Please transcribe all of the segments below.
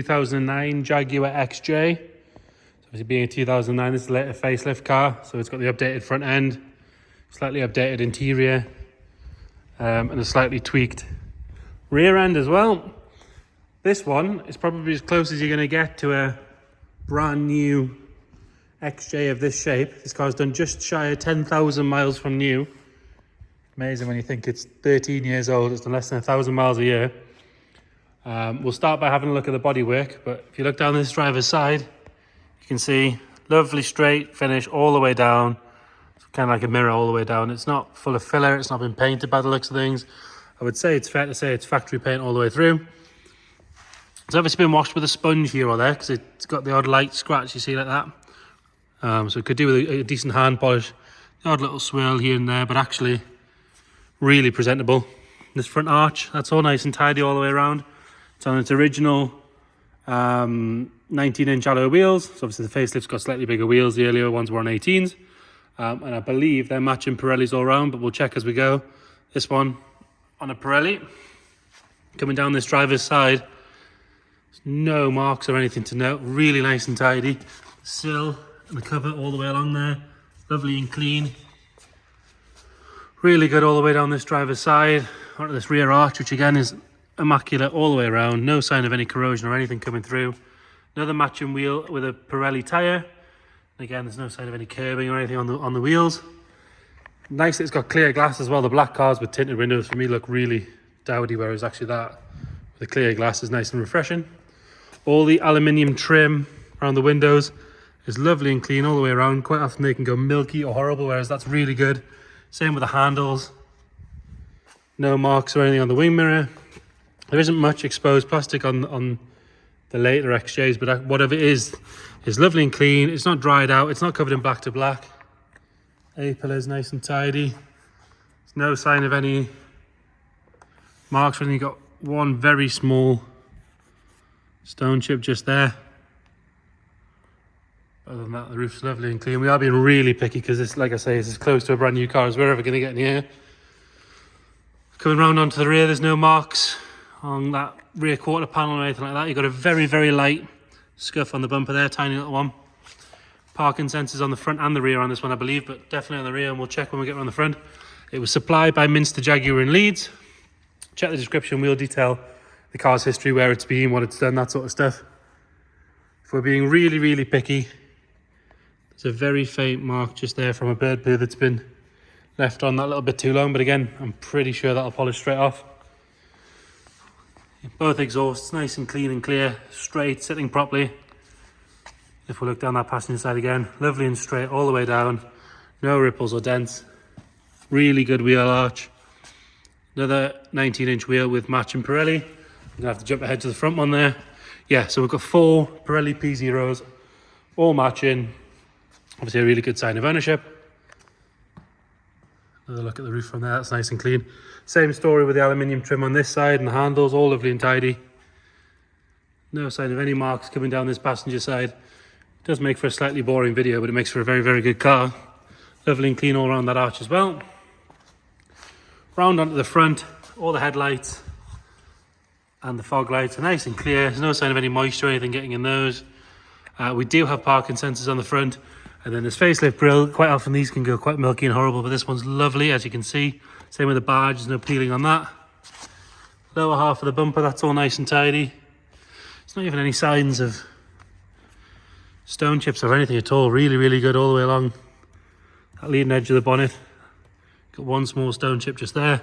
2009 Jaguar XJ. So obviously being a 2009, this is a later facelift car, so it's got the updated front end, slightly updated interior, and a slightly tweaked rear end as well. This one is probably as close as you're going to get to a brand new XJ of this shape. This car's done just shy of 10,000 miles from new. Amazing when you think it's 13 years old, it's done less than 1,000 miles a year. We'll start by having a look at the bodywork, but if you look down this driver's side, you can see lovely straight finish all the way down. It's kind of like a mirror all the way down. It's not full of filler, it's not been painted by the looks of things. I would say it's fair to say it's factory paint all the way through. It's obviously been washed with a sponge here or there because it's got the odd light scratch you see like that. So it could do with a decent hand polish. The odd little swirl here and there, but actually really presentable. This front arch, that's all nice and tidy all the way around. It's on its original 19-inch alloy wheels. So obviously the facelift's got slightly bigger wheels. The earlier ones were on 18s. And I believe they're matching Pirellis all around, but we'll check as we go. This one on a Pirelli. Coming down this driver's side, there's no marks or anything to note. Really nice and tidy. The sill and the cover all the way along there. Lovely and clean. Really good all the way down this driver's side. Onto this rear arch, which again is immaculate all the way around. No sign of any corrosion or anything coming through. Another matching wheel with a Pirelli tyre. Again, there's no sign of any curbing or anything on the wheels. Nice that it's got clear glass as well. The black cars with tinted windows for me look really dowdy, whereas actually that with the clear glass is nice and refreshing. All the aluminium trim around the windows is lovely and clean all the way around. Quite often they can go milky or horrible, whereas that's really good. Same with the handles. No marks or anything on the wing mirror. There isn't much exposed plastic on the later XJs, but whatever it is lovely and clean. It's not dried out. It's not covered in black to black. A-pillar's nice and tidy. There's no sign of any marks when you've got one very small stone chip just there. Other than that, the roof's lovely and clean. We are being really picky because this, like I say, is as close to a brand new car as we're ever going to get in here. Coming round onto the rear, there's no marks on that rear quarter panel or anything like that. You've got a very, very light scuff on the bumper there, tiny little one. Parking sensors on the front and the rear on this one, I believe, but definitely on the rear, and we'll check when we get around the front. It was supplied by Minster Jaguar in Leeds. Check the description, we'll detail the car's history, where it's been, what it's done, that sort of stuff. If we're being really, really picky, there's a very faint mark just there from a bird poo that's been left on that little bit too long, but again, I'm pretty sure that'll polish straight off. Both exhausts nice and clean and clear, straight, sitting properly. If we look down that passenger side again, lovely and straight all the way down. No ripples or dents. Really good wheel arch. Another 19-inch wheel with matching Pirelli. I'm gonna have to jump ahead to the front one there. Yeah, so we've got 4 Pirelli P0s, all matching. Obviously a really good sign of ownership. Another look at the roof from there, that's nice and clean. Same story with the aluminium trim on this side and the handles, all lovely and tidy. No sign of any marks coming down this passenger side. It does make for a slightly boring video, but it makes for a very, very good car. Lovely and clean all around that arch as well. Round onto the front, all the headlights and the fog lights are nice and clear. There's no sign of any moisture or anything getting in those. We do have parking sensors on the front. And then this facelift grille, quite often these can go quite milky and horrible, but this one's lovely, as you can see. Same with the badge, there's no peeling on that. Lower half of the bumper, that's all nice and tidy. There's not even any signs of stone chips or anything at all. Really, really good all the way along that leading edge of the bonnet. Got one small stone chip just there.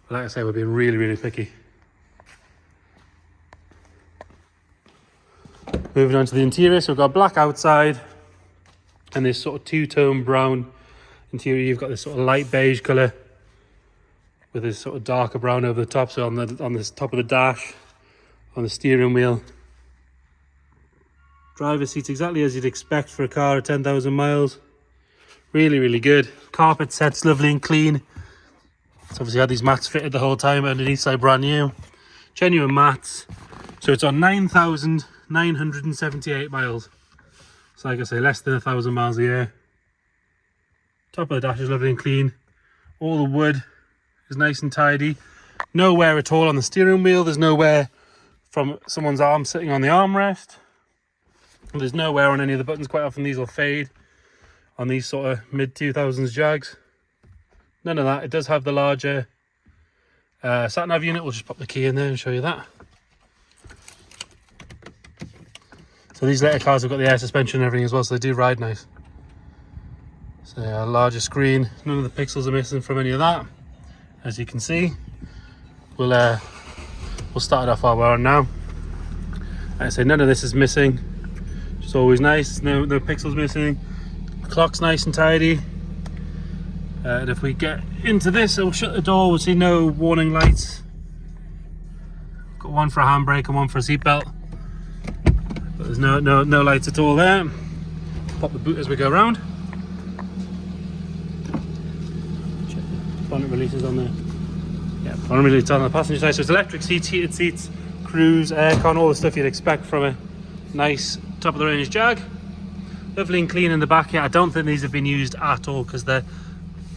But like I say, we're being really, really picky. Moving on to the interior, so we've got black outside and this sort of two-tone brown interior. You've got this sort of light beige colour with this sort of darker brown over the top. So on the top of the dash, on the steering wheel. Driver's seat's exactly as you'd expect for a car at 10,000 miles. Really, really good. Carpet set's lovely and clean. It's obviously had these mats fitted the whole time. Underneath side brand new. Genuine mats. So it's on 9,978 miles. So like I say, less than 1,000 miles a year. Top of the dash is lovely and clean. All the wood is nice and tidy. No wear at all on the steering wheel. There's no wear from someone's arm sitting on the armrest. There's no wear on any of the buttons. Quite often these will fade on these sort of mid-2000s Jags. None of that. It does have the larger sat-nav unit. We'll just pop the key in there and show you that. So these later cars have got the air suspension and everything as well, so they do ride nice. So yeah, larger screen. None of the pixels are missing from any of that, as you can see. We'll start it off while we're on now. Like I say, none of this is missing. It's always nice. No pixels missing. The clock's nice and tidy. And if we get into this, we'll shut the door. We'll see no warning lights. Got one for a handbrake and one for a seatbelt. But there's no lights at all there. Pop the boot as we go around. Check the bonnet releases on there. Yeah, bonnet releases on the passenger side. So it's electric seats, heated seats, cruise, aircon, all the stuff you'd expect from a nice top of the range Jag. Lovely and clean in the back here. I don't think these have been used at all because they're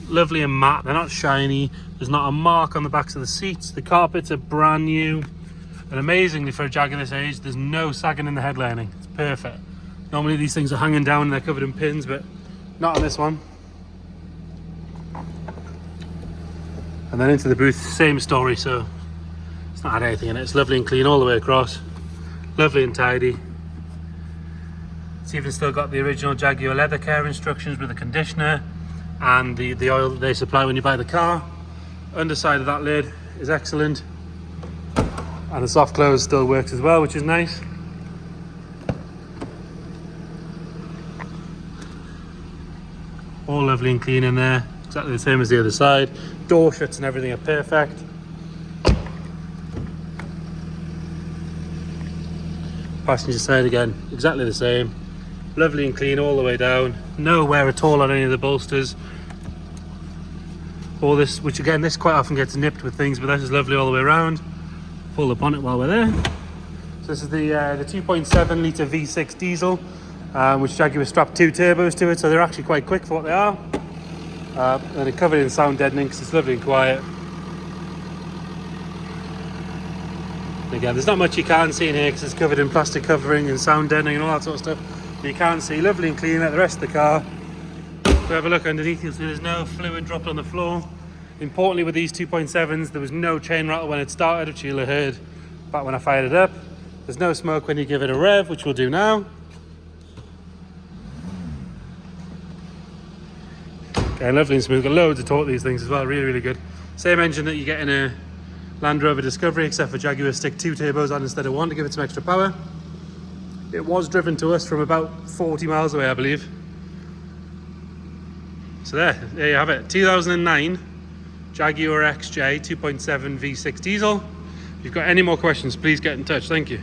lovely and matte. They're not shiny. There's not a mark on the backs of the seats. The carpets are brand new. And amazingly for a Jag of this age, there's no sagging in the head lining. It's perfect. Normally these things are hanging down and they're covered in pins, but not on this one. And then into the booth, same story. So it's not had anything in it. It's lovely and clean all the way across. Lovely and tidy. It's even still got the original Jaguar leather care instructions with the conditioner and the oil that they supply when you buy the car. Underside of that lid is excellent. And the soft close still works as well, which is nice. All lovely and clean in there. Exactly the same as the other side. Door shuts and everything are perfect. Passenger side again, exactly the same. Lovely and clean all the way down. No wear at all on any of the bolsters. All this, which again, this quite often gets nipped with things, but this is lovely all the way around. Pull the bonnet while we're there. So this is the 2.7 litre V6 diesel, which Jaguar strapped 2 turbos to it, so they're actually quite quick for what they are. And they're covered in sound deadening because it's lovely and quiet. And again, there's not much you can see in here because it's covered in plastic covering and sound deadening and all that sort of stuff. But you can see lovely and clean like the rest of the car. If we have a look underneath, you'll see there's no fluid dropped on the floor. Importantly, with these 2.7s, there was no chain rattle when it started, which you'll have heard back when I fired it up. There's no smoke when you give it a rev, which we'll do now. Okay, lovely and smooth. Got loads of torque these things as well, really, really good. Same engine that you get in a Land Rover Discovery, except for Jaguar stick 2 turbos on instead of 1 to give it some extra power. It was driven to us from about 40 miles away, I believe. So there you have it. 2009 Jaguar XJ 2.7 V6 diesel. If you've got any more questions, please get in touch. Thank you.